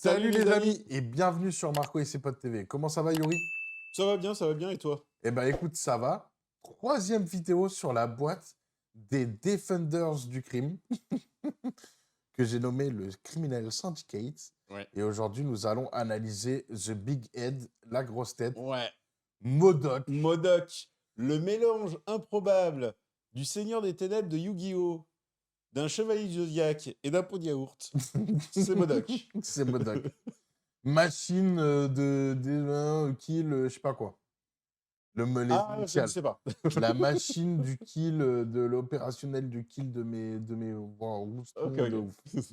Salut les amis et bienvenue sur Marco et ses potes TV. Comment ça va Yuri? Ça va bien et toi? Eh ben écoute, ça va. Troisième vidéo sur la boîte des Defenders du crime que j'ai nommé le Criminal Syndicate. Ouais. Et aujourd'hui, nous allons analyser The Big Head, la grosse tête, Ouais. MODOK. MODOK, le mélange improbable du Seigneur des Ténèbres de Yu-Gi-Oh!, d'un Chevalier du Zodiac et d'un pot de yaourt. C'est MODOK. C'est MODOK. Machine de kill, je sais pas quoi. Les Ah, je ne initiales. sais pas. La machine du kill, de l'opérationnel du kill de mes wow, roustons Ok, de ok. ouf.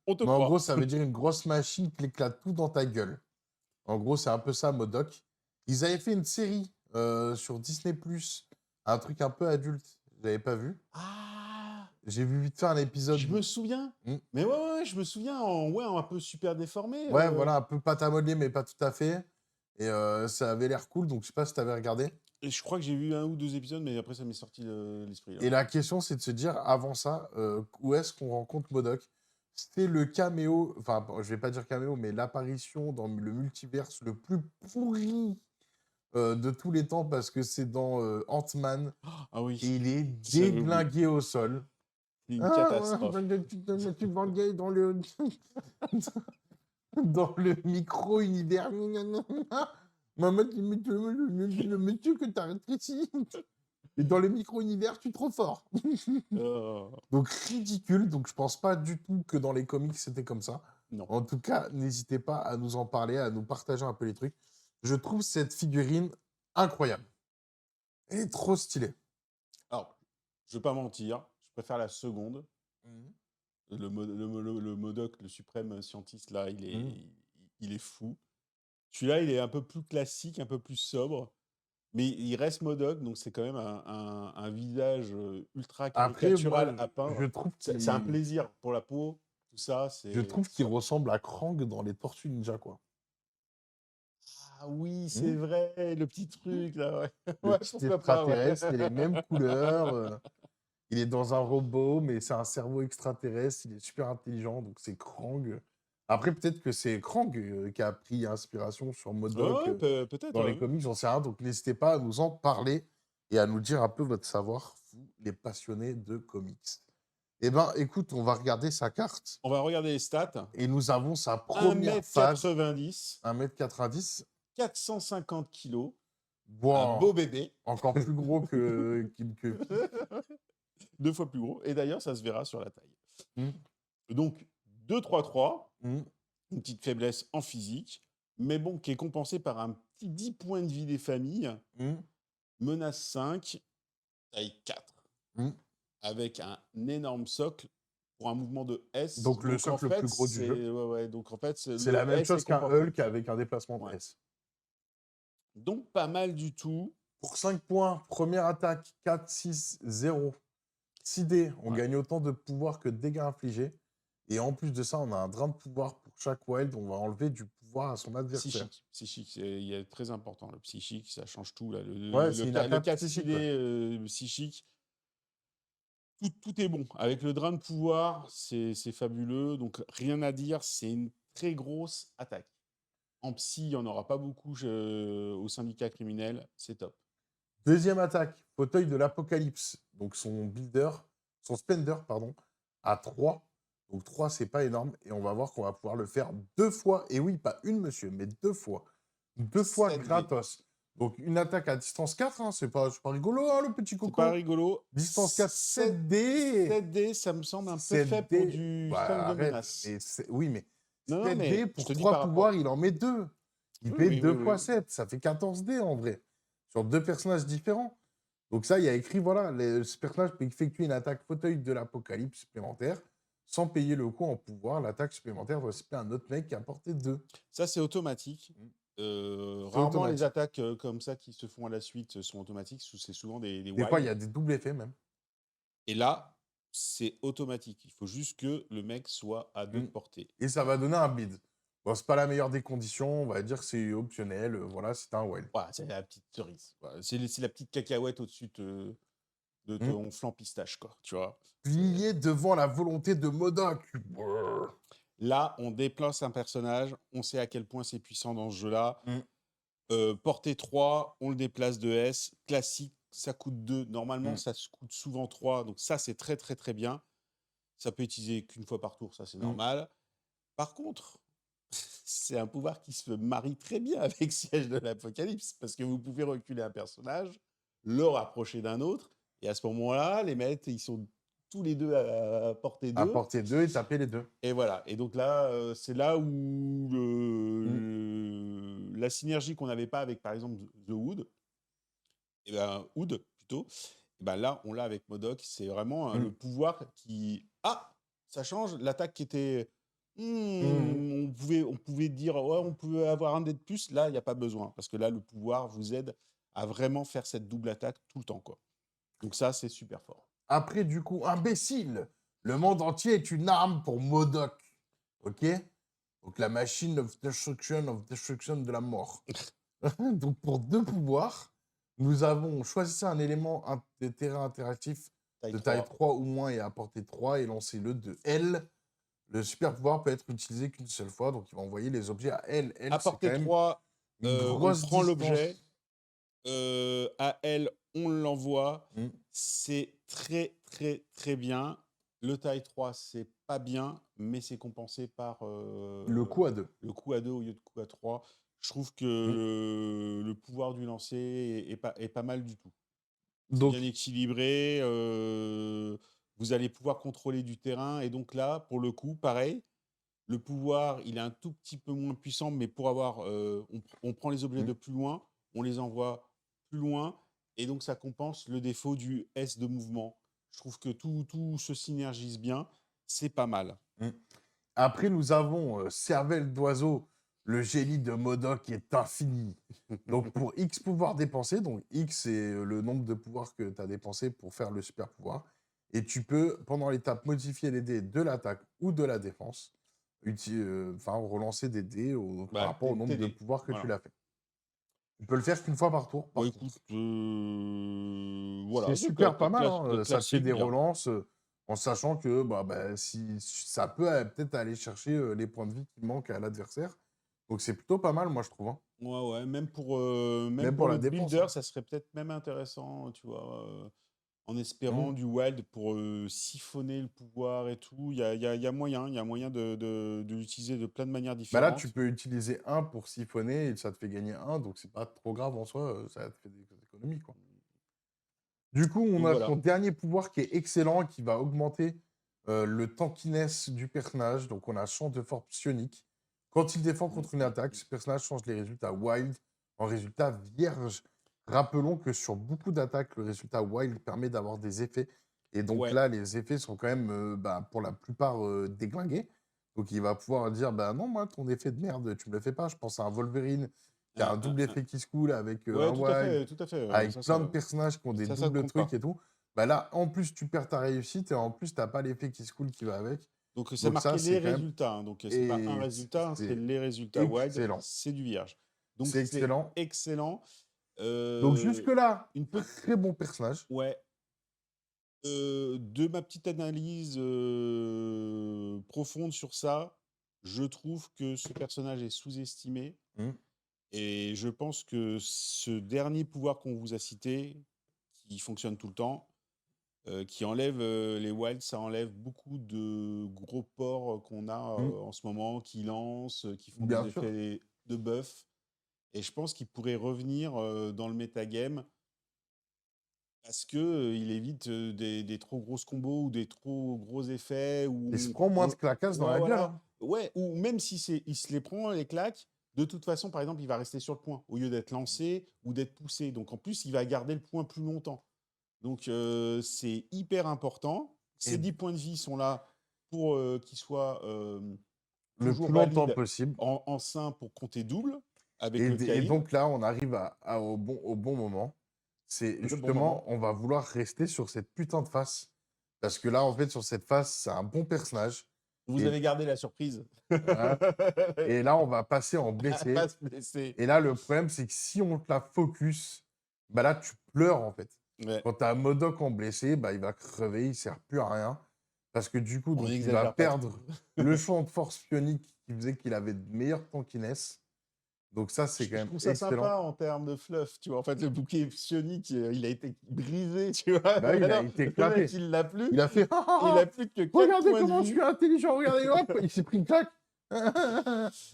On te Mais en croit. gros, ça veut dire une grosse machine qui éclate tout dans ta gueule. En gros, c'est un peu ça, MODOK. Ils avaient fait une série sur Disney+, un truc un peu adulte. Vous l'avez pas vu? Ah, J'ai vu vite fait un épisode. je me souviens. Hmm. Mais ouais, je me souviens en un peu super déformé. Ouais, voilà, un peu pâte à modeler, mais pas tout à fait. Et ça avait l'air cool, donc je sais pas si tu avais regardé. Et je crois que j'ai vu 1 ou 2 épisodes, mais après ça m'est sorti l'esprit. Là. Et la question, c'est de se dire, avant ça, où est-ce qu'on rencontre MODOK? C'était le caméo, enfin, bon, je vais pas dire caméo, mais l'apparition dans le multiverse le plus pourri de tous les temps, parce que c'est dans Ant-Man, Ah oui, et il est j'avais oublié. déglingué au sol. C'est une Ah, catastrophe. ouais, tu vends gay dans le, dans le micro-univers. Maman, le monsieur que t'as rétréci. Et dans le micro-univers, tu es trop fort. Oh, Donc ridicule, donc je pense pas du tout que dans les comics c'était comme ça. non. En tout cas, n'hésitez pas à nous en parler, à nous partager un peu les trucs. Je trouve cette figurine incroyable. Elle est trop stylée. Alors, je vais pas mentir, je préfère la seconde. Le MODOK, le suprême scientiste, là, il est fou. Celui-là, il est un peu plus classique, un peu plus sobre, mais il reste MODOK, donc c'est quand même un visage ultra Après, moi, caricatural à je peindre. trouve C'est un plaisir pour la peau, tout ça. je trouve qu'il ressemble à Krang dans les Tortues Ninja, quoi. Ah oui, c'est Hmm. vrai, le petit truc, là, ouais. Le Ouais, petit pourquoi pas, ouais. extraterrestre, il a les mêmes couleurs. Il est dans un robot, mais c'est un cerveau extraterrestre. Il est super intelligent, donc c'est Krang. Après, peut-être que c'est Krang qui a pris inspiration sur MODOK Ouais, peut-être, dans les ouais. comics, j'en sais rien. Donc, n'hésitez pas à nous en parler et à nous dire un peu votre savoir, vous, les passionnés de comics. Eh ben, écoute, on va regarder sa carte On va regarder les stats. et nous avons sa 1 première m phase, 90, 1,90 m. 450 kilos, un Bon, beau bébé. encore plus gros que Pete. 2 fois plus gros. Et d'ailleurs, ça se verra sur la taille. Hmm, Donc, 2-3-3, hmm, une petite faiblesse en physique, mais bon, qui est compensée par un petit 10 points de vie des familles. hmm, Menace 5, taille 4, hmm. avec un énorme socle pour un mouvement de S. Donc, le socle le plus gros du jeu. Donc, en fait, C'est le la même S chose est qu'un comporté. Hulk avec un déplacement de Ouais. S. Donc, pas mal du tout. Pour 5 points, première attaque, 4, 6, 0. 6 dés, on Ouais. gagne autant de pouvoir que de dégâts infligés. Et en plus de ça, on a un drain de pouvoir pour chaque wild. On va enlever du pouvoir à son adversaire. Psychique, il est très important. Le psychique, ça change tout. Là. Ouais, c'est une Le attaque 4 psychique. psychique, tout est bon. Avec le drain de pouvoir, c'est fabuleux. Donc, rien à dire. C'est une très grosse attaque. En psy, il n'y en aura pas beaucoup au syndicat criminel. C'est top. Deuxième attaque, fauteuil de l'apocalypse. Donc son spender, pardon, à 3. Donc 3, c'est pas énorme. Et on va voir qu'on va pouvoir le faire 2 fois. Et oui, pas une, monsieur, mais 2 fois. 2 fois 7 dés. gratos. Donc une attaque à distance 4, hein, c'est pas rigolo, hein, le petit C'est coco. pas rigolo. Distance 4, 7 dés. 7 dés, ça me semble un peu 7 faible pour dés. du Bah, 5 de arrête. menace. Mais oui, mais Non, 7 mais dés je pour te dis 3 par pouvoirs, rapport. il en met 2. Il Oui, paie oui, 2 oui, fois oui. 7. Ça fait 14 dés en vrai. Sur 2 personnages différents. Donc ça, il y a écrit, voilà, ce personnage peut effectuer une attaque fauteuil de l'apocalypse supplémentaire. Sans payer le coût en pouvoir, l'attaque supplémentaire doit cibler un autre mec qui a porté 2. Ça, c'est automatique. C'est Rarement automatique. les attaques comme ça qui se font à la suite sont automatiques. C'est souvent des Des fois, il y wilds. a des doubles effets même. Et là, c'est automatique. Il faut juste que le mec soit à 2 de portée. Et ça va donner un bid. Bon, c'est pas la meilleure des conditions, on va dire que c'est optionnel. Voilà, c'est un wild. Voilà, c'est la petite cerise. Voilà, c'est la petite cacahuète au-dessus de ton flanc pistache, quoi. Tu vois. Plié devant la volonté de MODOK. Brrr. Là, on déplace un personnage, on sait à quel point c'est puissant dans ce jeu-là. Mmh. Portée 3, on le déplace de S. Classique, ça coûte 2. Normalement, Mmh. ça se coûte souvent 3. Donc ça, c'est très, très, très bien. Ça peut utiliser qu'une fois par tour, ça, c'est Mmh. normal. Par contre, c'est un pouvoir qui se marie très bien avec Siège de l'Apocalypse, parce que vous pouvez reculer un personnage, le rapprocher d'un autre, et à ce moment-là, les maîtres, ils sont tous les deux à portée À 2. portée 2 et taper les 2. Et voilà. Et donc là, c'est là où Mmh. la synergie qu'on n'avait pas avec, par exemple, The Wood, et ben, Wood plutôt, et ben là, on l'a avec Modok. C'est vraiment Mmh. le pouvoir qui. Ah, ça change. L'attaque qui était. Mmh. On pouvait dire, ouais, on pouvait avoir un dé de plus. Là, il n'y a pas besoin. Parce que là, le pouvoir vous aide à vraiment faire cette double attaque tout le temps, quoi. Donc ça, c'est super fort. Après, du coup, imbécile, le monde entier est une arme pour MODOK. OK? Donc la machine of destruction de la mort. Donc pour 2 pouvoirs, nous avons choisi un élément de terrain interactif Taille de taille 3. 3 ou moins et à portée 3 et lancez-le de L. Le super pouvoir peut être utilisé qu'une seule fois, donc il va envoyer les objets à L. L, À c'est quand portée même 3, une on grosse prend l'objet. distance. À elle, on l'envoie. Mmh. C'est très, très, très bien. Le taille 3, c'est pas bien, mais c'est compensé par Le coup à 2. le coup à 2 au lieu de coup à 3. Je trouve que Mmh. le pouvoir du lancer est pas mal du tout. C'est bien Donc, équilibré. Vous allez pouvoir contrôler du terrain. Et donc là, pour le coup, pareil, le pouvoir, il est un tout petit peu moins puissant, mais pour avoir, on prend les objets mmh, de plus loin, on les envoie plus loin, et donc ça compense le défaut du S de mouvement. Je trouve que tout se synergise bien, c'est pas mal. mmh. Après, nous avons cervelle d'oiseau, le génie de MODOK est infini. Donc, pour X pouvoirs dépensés, donc X, c'est le nombre de pouvoirs que tu as dépensé pour faire le super pouvoir. Et tu peux, pendant l'étape, modifier les dés de l'attaque ou de la défense. Enfin, relancer des dés par Bah, rapport au nombre de TD, pouvoirs que tu voilà. l'as fait. Tu peux le faire qu'une fois par tour, Bon, par écoute, contre. voilà, C'est donc, super pas mal, hein, ça te fait classique, des bien. relances, en sachant que, bah, si ça peut, peut-être aller chercher, les points de vie qui manquent à l'adversaire. Donc c'est plutôt pas mal, moi, je trouve, hein. Ouais, ouais, même Même pour pour le la défense, hein. builder, ça serait peut-être même intéressant, tu vois, en Mmh. espérant du wild pour siphonner le pouvoir et tout. Il y a moyen de l'utiliser de plein de manières Bah, là, tu différentes. peux utiliser un pour siphonner et ça te fait gagner un, donc c'est pas trop grave en soi, ça te fait des économies, quoi. Du coup, on Donc a voilà. ton dernier pouvoir qui est excellent, qui va augmenter, le tankiness du personnage. Donc on a champ de force psionique. Quand il défend contre une attaque, ce personnage change les résultats wild en résultats vierges. Rappelons que sur beaucoup d'attaques, le résultat wild permet d'avoir des effets et donc Ouais. là, les effets sont quand même, bah, pour la plupart, déglingués. Donc il va pouvoir dire: «Bah, non, moi, ton effet de merde, tu me le fais pas». Je pense à un Wolverine qui a un double Hein. effet qui se coule avec, Ouais, un wild. tout à fait. Avec plein de personnages qui ont des Ça te doubles compte trucs pas. et tout. Bah là, en plus, tu perds ta réussite et en plus, tu as pas l'effet qui se coule qui va avec. Donc c'est Donc ça, marqué les c'est quand même résultats, hein. Donc c'est pas un et résultat, hein, c'est c'est les résultats wild, excellent. c'est du vierge. Donc C'est c'est excellent. excellent. Donc Euh, jusque-là, une petite, très bon personnage. ouais, de ma petite analyse profonde sur ça, je trouve que ce personnage est sous-estimé, Mmh. et je pense que ce dernier pouvoir qu'on vous a cité, qui fonctionne tout le temps, qui enlève les wilds, ça enlève beaucoup de gros porcs qu'on a Mmh. en ce moment, qui lancent, qui font Bien des sûr. effets de buff. Et je pense qu'il pourrait revenir dans le metagame, parce que il évite des trop grosses combos ou des trop gros effets. Il se prend moins de claquages dans Ouais, la gueule, voilà. hein. Ouais, ou même si il se les prend, les claques, de toute façon, par exemple, il va rester sur le point au lieu d'être lancé ou d'être poussé. Donc en plus, il va garder le point plus longtemps. Donc c'est hyper important. Ces Et 10 points de vie sont là pour qu'ils soient le toujours plus longtemps valides possible. en sain pour compter double avec Et, le et Caïd. donc là, on arrive au bon moment. C'est Le bon justement, moment. on va vouloir rester sur cette putain de face. Parce que là, en fait, sur cette face, c'est un bon personnage. Vous Et avez gardé la surprise. voilà. Et là, on va passer en À pas blessé. se blesser. Et là, le problème, c'est que si on te la focus, bah là, tu pleures, en fait. Ouais. Quand tu as un Modoc en blessé, bah, il va crever, il sert plus à rien. Parce que du coup, On donc il va n'exagère pas trop. perdre le champ de force psionique qui faisait qu'il avait de meilleures tankiness. Donc ça, c'est quand Je même trouve ça excellent. sympa en termes de fluff, tu vois? En fait, le bouquet psionique, il a été brisé, tu vois? Bah oui, il a Maintenant, été le mec, éclaté. il l'a plus. Il a fait: «Ah, ah, Il a ah, plus que 4 regardez points de comment je suis vie. intelligent, regardez, hop!» Il s'est pris une claque.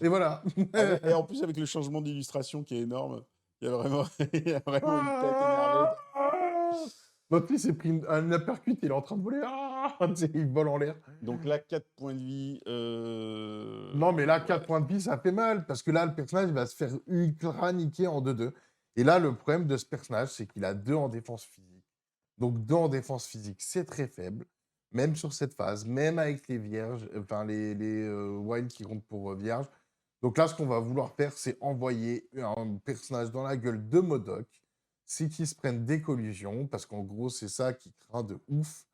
Et voilà. Et en plus, avec le changement d'illustration qui est énorme, il y a vraiment, il y a vraiment une tête énervée. Ah, ah. L'autre, il s'est pris un uppercut, il est en train de voler. Ah, tu sais, il vole en l'air. Donc là, 4 points de vie. Non, mais là, 4 Ouais. points de vie, ça fait mal. Parce que là, le personnage il va se faire ultra niquer en 2-2. Et là, le problème de ce personnage, c'est qu'il a 2 en défense physique. Donc 2 en défense physique, c'est très faible. Même sur cette phase, même avec les vierges, enfin les wilds qui comptent pour vierges. Donc là, ce qu'on va vouloir faire, c'est envoyer un personnage dans la gueule de Modok. C'est qu'ils se prennent des collisions, parce qu'en gros, c'est ça qui craint de ouf.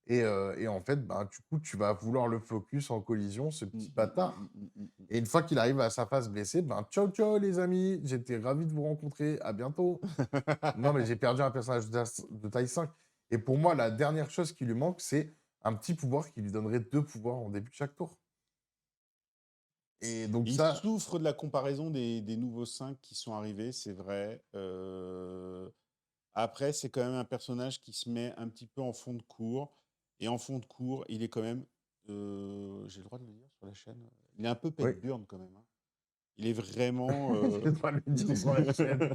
Et en fait, ben, du coup, tu vas vouloir le focus en collision, ce Mm, petit mm, mm, bâtard. mm, mm, mm, Et une fois qu'il arrive à sa phase blessée, ben, ciao, ciao les amis, j'étais ravi de vous rencontrer, à bientôt. Non, mais j'ai perdu un personnage de taille 5. Et pour moi, la dernière chose qui lui manque, c'est un petit pouvoir qui lui donnerait 2 pouvoirs en début de chaque tour. Et donc Il ça, souffre de la comparaison des nouveaux 5 qui sont arrivés, c'est vrai. Après, c'est quand même un personnage qui se met un petit peu en fond de cours. Et en fond de cours, il est quand même, j'ai le droit de le dire sur la chaîne, il est un peu oui, pet burn quand même, hein. Il est vraiment j'ai le droit de le dire sur la chaîne.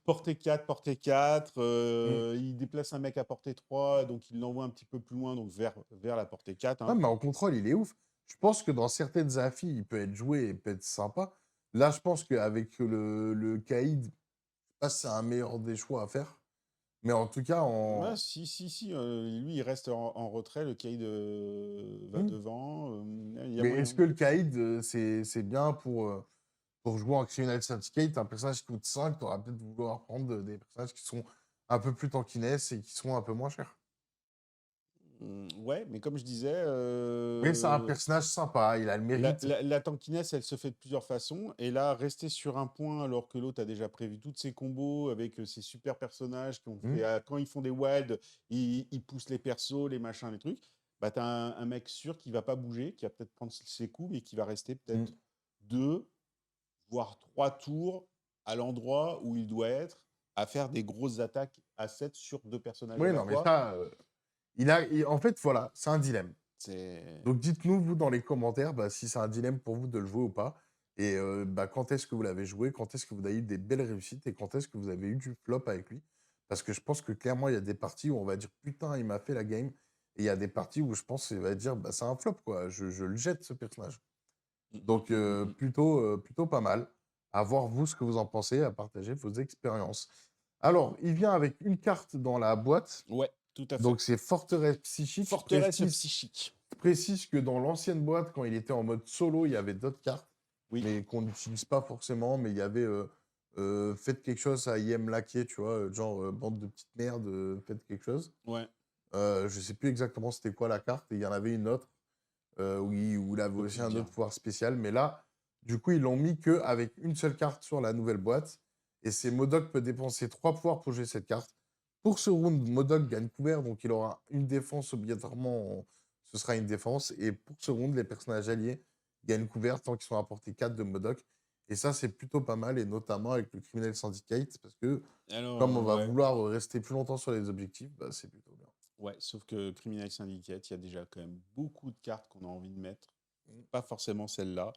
portée 4, portée 4. Mm. Il déplace un mec à portée 3, donc il l'envoie un petit peu plus loin, donc vers la portée 4, Non, hein. mais en contrôle, il est ouf. Je pense que dans certaines affis, il peut être joué et peut être sympa. Là, je pense qu'avec le Caïd, je sais pas si c'est un meilleur des choix à faire. Mais en tout cas, Ouais, en... si, lui, il reste en retrait, le Cade va Hmm. devant, il y a Mais est-ce moyen. que le Caïd, c'est bien pour jouer en Criminal Syndicate? Un personnage qui coûte 5, tu auras peut-être vouloir prendre des personnages qui sont un peu plus tankiness et qui sont un peu moins chers. Ouais, mais comme je disais, Mais c'est un personnage sympa, il a le mérite. la tankiness, elle se fait de plusieurs façons. Et là, rester sur un point alors que l'autre a déjà prévu toutes ses combos avec ses super personnages qui ont Hmm. fait, quand ils font des wilds, ils poussent les persos, les machins, les trucs. Bah, t'as un mec sûr qui va pas bouger, qui va peut-être prendre ses coups, mais qui va rester Hmm. peut-être 2, voire 3 tours à l'endroit où il doit être, à faire des grosses attaques à 7 sur 2 personnages à Oui, la non, mais fois. ça, en fait, voilà, c'est un dilemme. C'est. Donc dites-nous, vous, dans les commentaires, bah, si c'est un dilemme pour vous de le jouer ou pas. Et bah, quand est-ce que vous l'avez joué, quand est-ce que vous avez eu des belles réussites et quand est-ce que vous avez eu du flop avec lui. Parce que je pense que clairement, il y a des parties où on va dire putain, il m'a fait la game. Et il y a des parties où je pense qu'il va dire bah, c'est un flop, quoi. Je le jette, ce personnage. Mm, mm, Donc mm, mm, mm. plutôt pas mal. À voir, vous, ce que vous en pensez, à partager vos expériences. Alors, il vient avec une carte dans la boîte. Ouais, tout à fait. Donc, c'est Forteresse Psychique. Forteresse psychique. Précise que dans l'ancienne boîte, quand il était en mode solo, il y avait d'autres cartes, Oui. mais qu'on n'utilise pas forcément. Mais il y avait faites quelque chose à IM Laquet, tu vois, genre bande de petites merdes, faites quelque chose. Ouais. Je sais plus exactement c'était quoi la carte, et il y en avait une autre où il Je avait peux plus aussi te un dire. autre pouvoir spécial. Mais là, du coup, ils l'ont mis qu'avec une seule carte sur la nouvelle boîte. Et c'est Modok peut dépenser 3 pouvoirs pour jouer cette carte. Pour ce round, Modok gagne couvert, donc il aura une défense obligatoirement. Ce sera une défense. Et pour ce round, les personnages alliés gagnent couvert tant qu'ils sont à portée 4 de Modok. Et ça, c'est plutôt pas mal, et notamment avec le Criminal Syndicate, parce que comme on Alors, va ouais. vouloir rester plus longtemps sur les objectifs, bah, c'est plutôt bien. Ouais, sauf que Criminal Syndicate, il y a déjà quand même beaucoup de cartes qu'on a envie de mettre. Pas forcément celle-là.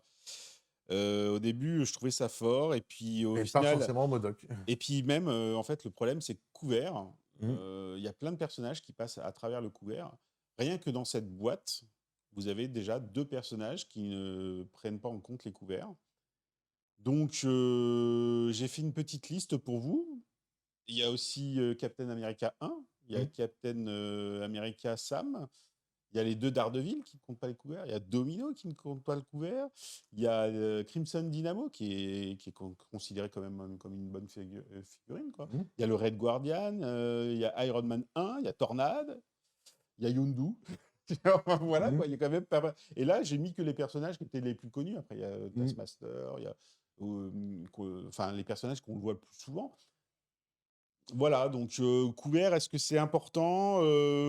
Au début, je trouvais ça fort, et puis au Et pas final, forcément Modok. et puis même, en fait, le problème, c'est que couvert, Mm. il y a plein de personnages qui passent à travers le couvert. Rien que dans cette boîte, vous avez déjà 2 personnages qui ne prennent pas en compte les couverts. Donc, j'ai fait une petite liste pour vous. Il y a aussi Captain America 1, il y a Mm. Captain America Sam, il y a les 2 Daredevil qui ne comptent pas les couverts, il y a Domino qui ne compte pas le couvert, il y a Crimson Dynamo qui est considéré quand même comme une bonne figurine, quoi. Mm. Il y a le Red Guardian, il y a Iron Man 1, il y a Tornade, il y a Yondu. Voilà, Mm. quoi, il y a quand même pas mal. Et là, j'ai mis que les personnages qui étaient les plus connus. Après, il y a Mm. Taskmaster, il y a enfin, les personnages qu'on voit le plus souvent. Voilà, donc couvert, est-ce que c'est important?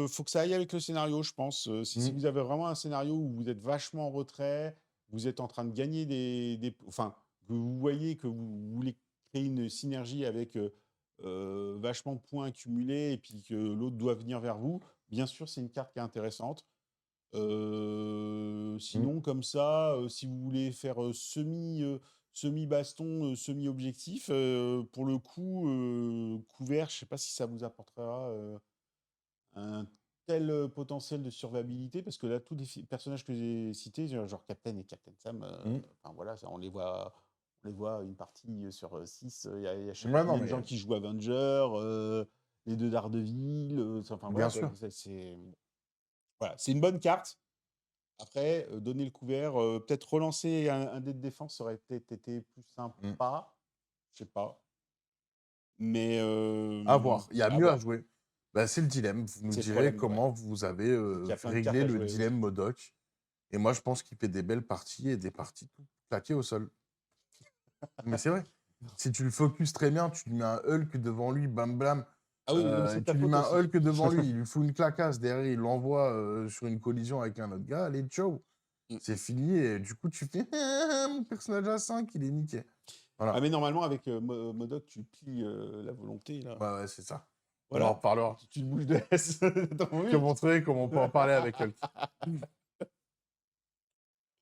Faut que ça aille avec le scénario, je pense. Si Mmh. vous avez vraiment un scénario où vous êtes vachement en retrait, vous êtes en train de gagner enfin, que vous voyez que vous voulez créer une synergie avec, vachement de points accumulés et puis que l'autre doit venir vers vous, bien sûr, c'est une carte qui est intéressante. Mmh. Sinon comme ça, si vous voulez faire, semi-baston, semi-objectif, pour le coup, couvert, je sais pas si ça vous apportera, un tel, potentiel de survivabilité parce que là, tous les personnages que j'ai cités, genre Captain et Captain Sam, Mmh. enfin voilà, ça on les voit une partie, sur, 6, il y a je sais pas Ouais, non, combien de mais gens qui jouent Avenger, les 2 Daredevil, enfin bien voilà quoi, sûr. c'est voilà, c'est une bonne carte. Après, donner le couvert, peut-être relancer un dé de défense, ça aurait peut-être été plus Mmh. sympa, je sais pas, mais À voir, il y a à mieux à voir. jouer. Bah, c'est le dilemme. Vous nous C'est le direz problème, ouais. comment vous avez, C'est qu'il y a plein de cartes réglé à le jouer, oui. dilemme MODOK et moi, je pense qu'il fait des belles parties et des parties tout claquées au sol. Mais c'est vrai. Si tu le focuses très bien, tu lui mets un Hulk devant lui, bam blam, Ah oui, non, mais c'est de ta tu lui faute mets un aussi. Hulk devant lui, il lui fout une claquasse, derrière il l'envoie, sur une collision avec un autre gars, allez ciao, Mmh. c'est fini et du coup tu fais: «Mon personnage à 5 il est niqué». Ah Voilà. mais normalement avec, MODOK, tu plies, la volonté là. Ouais, ouais, c'est ça. On en Voilà, reparlera. tu le bouges de S, dans Je te oui. montrerai comment on peut en parler avec Hulk.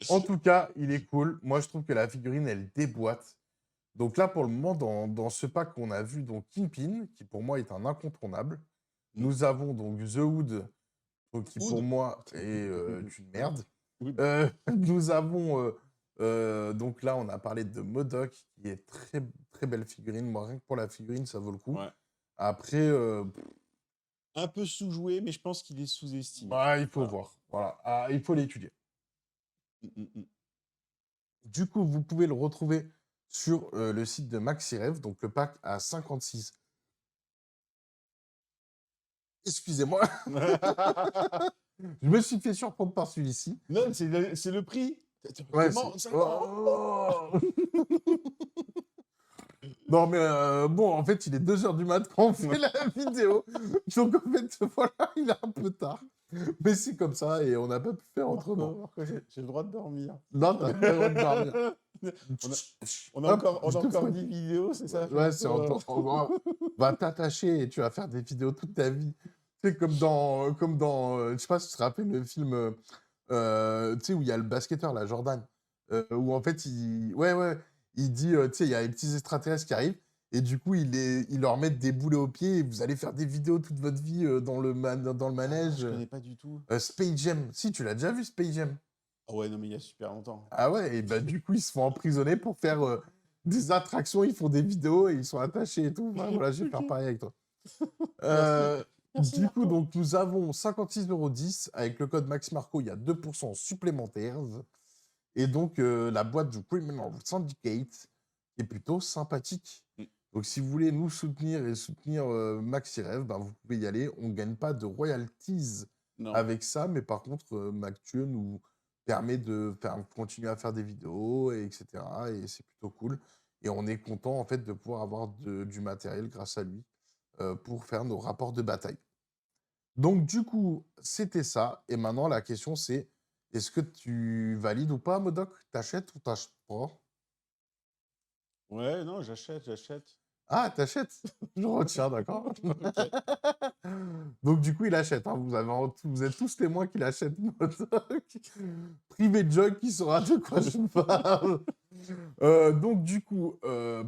En tout cas, il est cool. Moi, je trouve que la figurine, elle déboîte. Donc là, pour le moment, dans ce pack, on a vu donc Kingpin, qui pour moi est un incontournable. Mmh. Nous avons donc The Hood, qui pour Oud. moi est une merde. Oud. Nous avons donc là, on a parlé de MODOK, qui est très très belle figurine. Moi, rien que pour la figurine, ça vaut le coup. Ouais. Après, Un peu sous-joué, mais je pense qu'il est sous-estimé. bah, il faut Voilà. voir. Voilà. Ah, il faut l'étudier. Mmh, mmh, mmh. Du coup, vous pouvez le retrouver sur le site de Maxirev, donc le pack à 56. Excusez-moi, je me suis fait surprendre par celui-ci. Non, c'est le prix. Ouais, c'est Comment ça? oh! Non, mais bon, en fait, il est 2 heures du mat quand on fait la vidéo. Donc, en fait, voilà, il est un peu tard. Mais c'est comme ça et on n'a pas pu faire autrement. Marco, j'ai le droit de dormir. Non, tu pas le droit de dormir. On a on a Hop, encore on je a te encore fouette. 10 vidéos, c'est ça? Fais Ouais, un c'est peu, en gros, va t'attacher et tu vas faire des vidéos toute ta vie. Tu sais, comme dans, je sais pas si tu te rappelles le film, tu sais, où il y a le basketteur, là, Jordan, où en fait, ouais, ouais, il dit, tu sais, il y a les petits extraterrestres qui arrivent et du coup, ils leur mettent des boulets aux pieds et vous allez faire des vidéos toute votre vie, dans le Ah, manège, je connais pas du tout. Space Jam. Si, tu l'as déjà vu Space Jam? Ah ouais, non, mais il y a super longtemps. Ah ouais et bah, du coup, ils se font emprisonner pour faire, des attractions, ils font des vidéos et ils sont attachés et tout. Enfin, voilà, je vais faire OK. pareil avec toi. Merci. Heu, Merci du coup, Marco. donc nous avons 56,10 € avec le code MaxMarco, il y a 2 supplémentaires et donc la boîte du Criminal Syndicate est plutôt sympathique. Mmh. Donc si vous voulez nous soutenir et soutenir, Maxirev, ben, vous pouvez y aller. On ne gagne pas de royalties Non. avec ça, mais par contre, Mactue nous permet de faire continuer à faire des vidéos et cetera et c'est plutôt cool et on est content, en fait, de pouvoir avoir du matériel grâce à lui, pour faire nos rapports de bataille. Donc du coup, c'était ça et maintenant la question c'est: est-ce que tu valides ou pas MODOK? T'achètes ou t'achètes pas? Ouais, non, j'achète. Ah, t'achètes. Je retiens, d'accord. OK. Donc du coup, il achète, hein. Vous êtes tous témoins qu'il achète MODOK. Privé de Jog qui saura de quoi je parle. Donc du coup,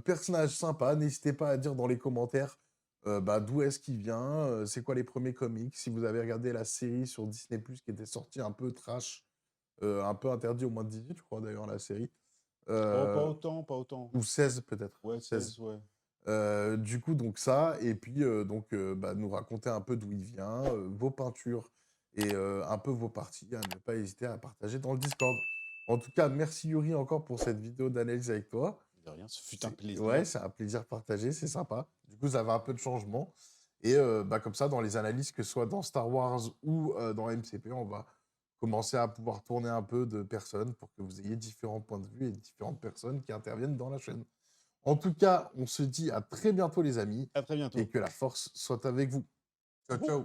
personnage sympa, n'hésitez pas à dire dans les commentaires, bah, d'où est-ce qu'il vient, c'est quoi les premiers comics. Si vous avez regardé la série sur Disney+ qui était sortie un peu trash, un peu interdit au moins de 18, je crois d'ailleurs la série, Oh, pas heu, autant, pas autant. ou 16 peut-être, Ouais, 16. 16, ouais. Du coup, donc ça et puis, donc bah, nous raconter un peu d'où il vient, vos peintures et un peu vos parties, à ne pas hésiter à partager dans le Discord. En tout cas, merci Yuri encore pour cette vidéo d'analyse avec toi. De rien, ce fut un C'est ouais, plaisir. c'est un plaisir partagé, c'est sympa. Du coup, ça va un peu de changement et bah, comme ça, dans les analyses, que ce soit dans Star Wars ou dans MCP, on va commencer à pouvoir tourner un peu de personnes pour que vous ayez différents points de vue et différentes personnes qui interviennent dans la chaîne. En tout cas, on se dit à très bientôt, les amis, À très et bientôt. que la force soit avec vous. Ciao, ciao.